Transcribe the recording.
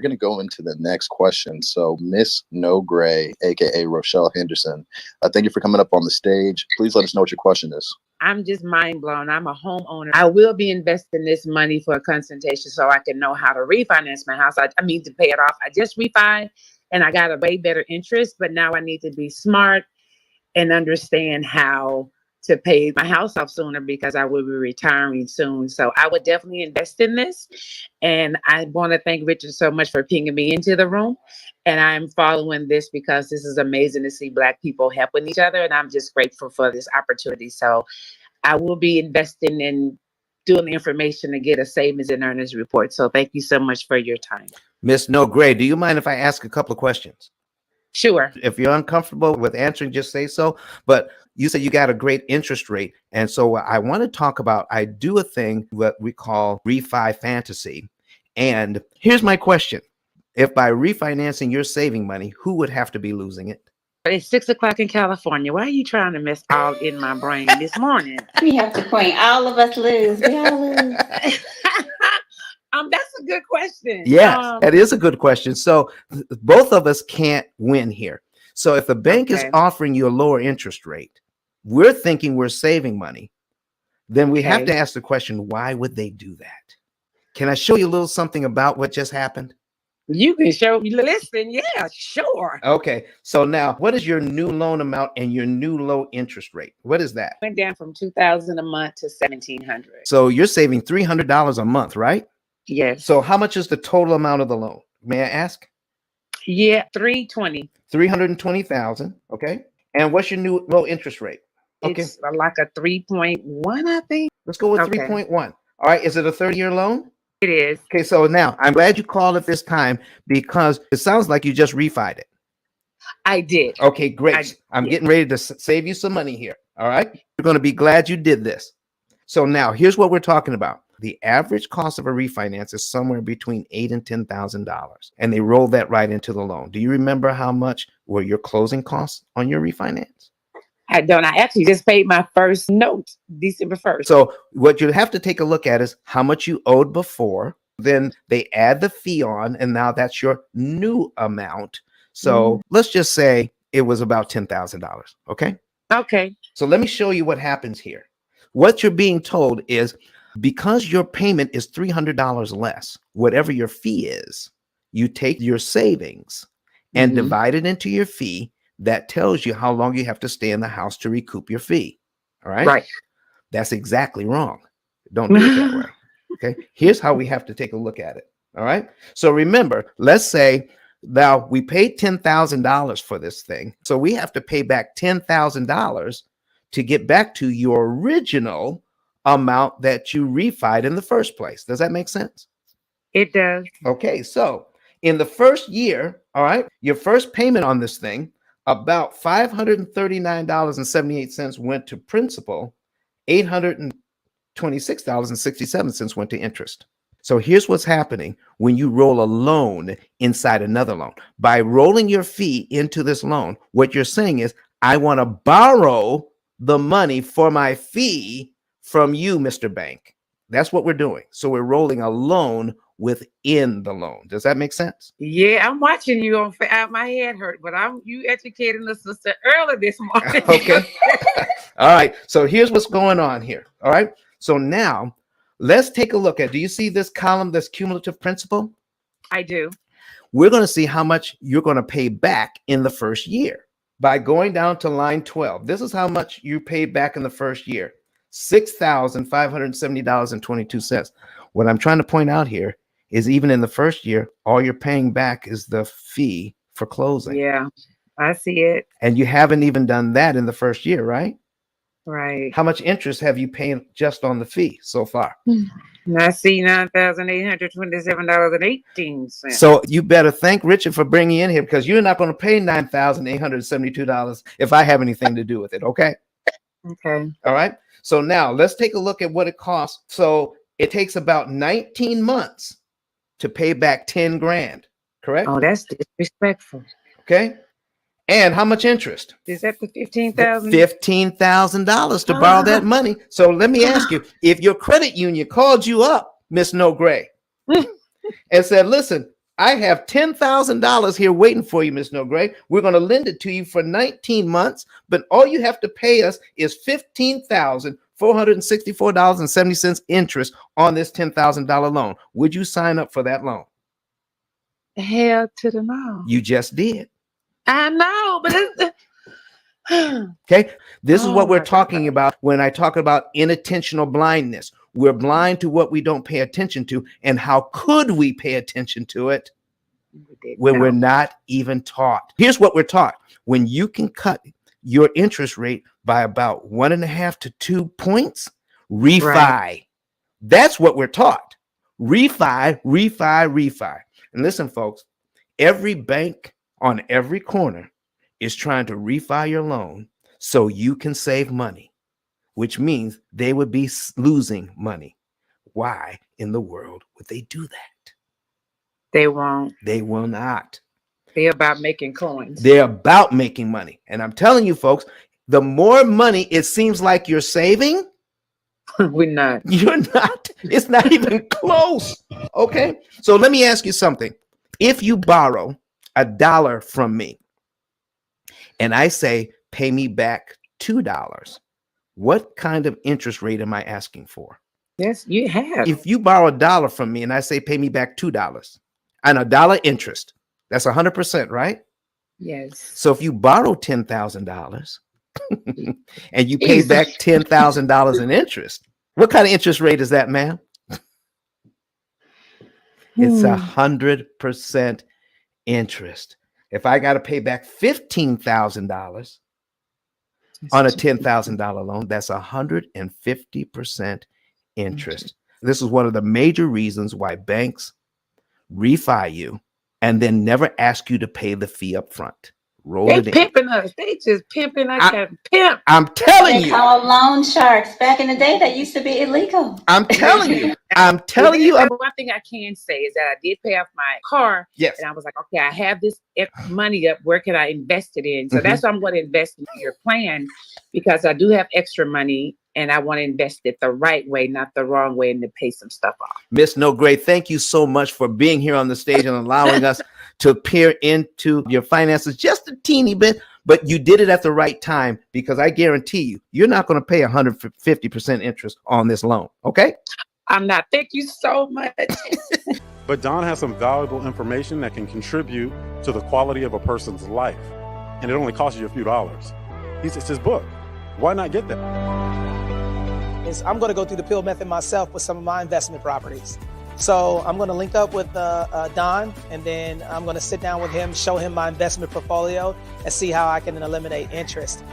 going to go into the next question. So Miss No Gray, aka Rochelle Henderson, thank you for coming up on the stage. Please let us know what your question is. I'm just mind blown. I'm a homeowner. I will be investing this money for a consultation so I can know how to refinance my house. I mean, to pay it off. I just refi and I got a way better interest, but now I need to be smart and understand how to pay my house off sooner because I will be retiring soon. So I would definitely invest in this. And I want to thank Richard so much for pinging me into the room. And I'm following this because this is amazing to see Black people helping each other. And I'm just grateful for this opportunity. So I will be investing in doing the information to get a savings and earnings report. So thank you so much for your time. Miss No Gray, do you mind if I ask a couple of questions? Sure. If you're uncomfortable with answering, just say so. But you said you got a great interest rate. And so I want to talk about, I do a thing what we call refi fantasy. And here's my question. If by refinancing you're saving money, who would have to be losing it? It's 6 o'clock in California. Why are you trying to mess all in my brain this morning? We have to point. All of us lose. We all lose. That's a good question. Yes, that is a good question. So both of us can't win here. So if the bank is offering you a lower interest rate, we're thinking we're saving money, then we have to ask the question, why would they do that? Can I show you a little something about what just happened? You can show me. Listen, yeah, sure. Okay, so now what is your new loan amount and your new low interest rate? What is that? Went down from $2,000 a month to $1,700. So you're saving $300 a month, right? Yes. So how much is the total amount of the loan? May I ask? Yeah, $320,000. $320,000. Okay. And what's your new low interest rate? Okay. It's like a 3.1, I think. Let's go with 3.1. All right. Is it a 30-year loan? It is. Okay. So now I'm glad you called at this time because it sounds like you just refied it. I did. Okay, great. I'm getting ready to save you some money here. All right. You're going to be glad you did this. So now here's what we're talking about. The average cost of a refinance is somewhere between $8,000 and $10,000, and they roll that right into the loan. Do you remember how much were your closing costs on your refinance? I don't. I actually just paid my first note December 1st. So what you have to take a look at is how much you owed before. Then they add the fee on, and now that's your new amount. So let's just say it was about $10,000. Okay. Okay. So let me show you what happens here. What you're being told is, because your payment is $300 less, whatever your fee is, you take your savings and divide it into your fee. That tells you how long you have to stay in the house to recoup your fee. All right. Right. That's exactly wrong. Don't do it that way. Okay. Here's how we have to take a look at it. All right. So remember, let's say now we paid $10,000 for this thing. So we have to pay back $10,000 to get back to your original amount that you refied in the first place. Does that make sense? It does. Okay, so in the first year, all right, your first payment on this thing, about $539.78 went to principal, $826.67 went to interest. So here's what's happening when you roll a loan inside another loan. By rolling your fee into this loan, what you're saying is, I want to borrow the money for my fee from you, Mr. Bank. That's what we're doing. So we're rolling a loan within the loan. Does that make sense? Yeah, I'm watching you on my head hurt, but you educating the sister early this morning. Okay. All right. So here's what's going on here. All right. So now let's take a look at, do you see this column, this cumulative principal? I do. We're going to see how much you're going to pay back in the first year by going down to line 12. This is how much you paid back in the first year. $6,570.22. What I'm trying to point out here is even in the first year, all you're paying back is the fee for closing. Yeah, I see it. And you haven't even done that in the first year, right? Right. How much interest have you paid just on the fee so far? I see $9,827.18. So you better thank Richard for bringing you in here, because you're not going to pay $9,872 if I have anything to do with it. Okay. Okay. All right. So now let's take a look at what it costs. So it takes about 19 months to pay back 10 grand, correct? Oh, that's disrespectful. Okay. And how much interest? Is that the $15,000? $15,000 to borrow that money. So let me ask you, if your credit union called you up, Miss No Gray, and said, listen, I have $10,000 here waiting for you, Miss No Gray. We're going to lend it to you for 19 months, but all you have to pay us is $15,464.70 interest on this $10,000 loan. Would you sign up for that loan? Hell to the no. You just did. I know, but it's Okay. This is what Oh we're my talking God. about when I talk about inattentional blindness. We're blind to what we don't pay attention to. And how could we pay attention to it when we're not even taught? Here's what we're taught. When you can cut your interest rate by about 1.5 to 2 points, refi. Right. That's what we're taught. Refi, refi, refi. And listen, folks, every bank on every corner is trying to refi your loan so you can save money, which means they would be losing money. Why in the world would they do that? They won't. They will not. They're about making coins. They're about making money. And I'm telling you, folks, the more money it seems like you're saving, We're not. you're not. It's not even close. Okay. So let me ask you something. If you borrow $1 from me and I say, pay me back $2, what kind of interest rate am I asking for? Yes, you have. If you borrow $1 from me and I say, pay me back $2 and $1 interest, that's 100%, right? Yes. So if you borrow $10,000 and you pay back $10,000 in interest, what kind of interest rate is that, ma'am? It's 100% interest. If I got to pay back $15,000 on a $10,000 loan, that's 150% interest. This is one of the major reasons why banks refi you and then never ask you to pay the fee up front. Roll They it in. pimping us. They just pimping. I can't pimp. I'm telling They you. call loan sharks. Back in the day, that used to be illegal. I'm telling you. I'm telling you. One thing I can say is that I did pay off my car. Yes. And I was like, okay, I have this money up. Where can I invest it in? So that's what I'm going to invest in your plan, because I do have extra money and I want to invest it the right way, not the wrong way, and to pay some stuff off. Miss No Gray, thank you so much for being here on the stage and allowing us to peer into your finances just a teeny bit, but you did it at the right time, because I guarantee you, you're not going to pay 150% interest on this loan. Okay? I'm not. Thank you so much. But Don has some valuable information that can contribute to the quality of a person's life. And it only costs you a few dollars. It's his book. Why not get that? I'm going to go through the P.I.L.L method myself with some of my investment properties. So I'm going to link up with Don, and then I'm going to sit down with him, show him my investment portfolio, and see how I can eliminate interest.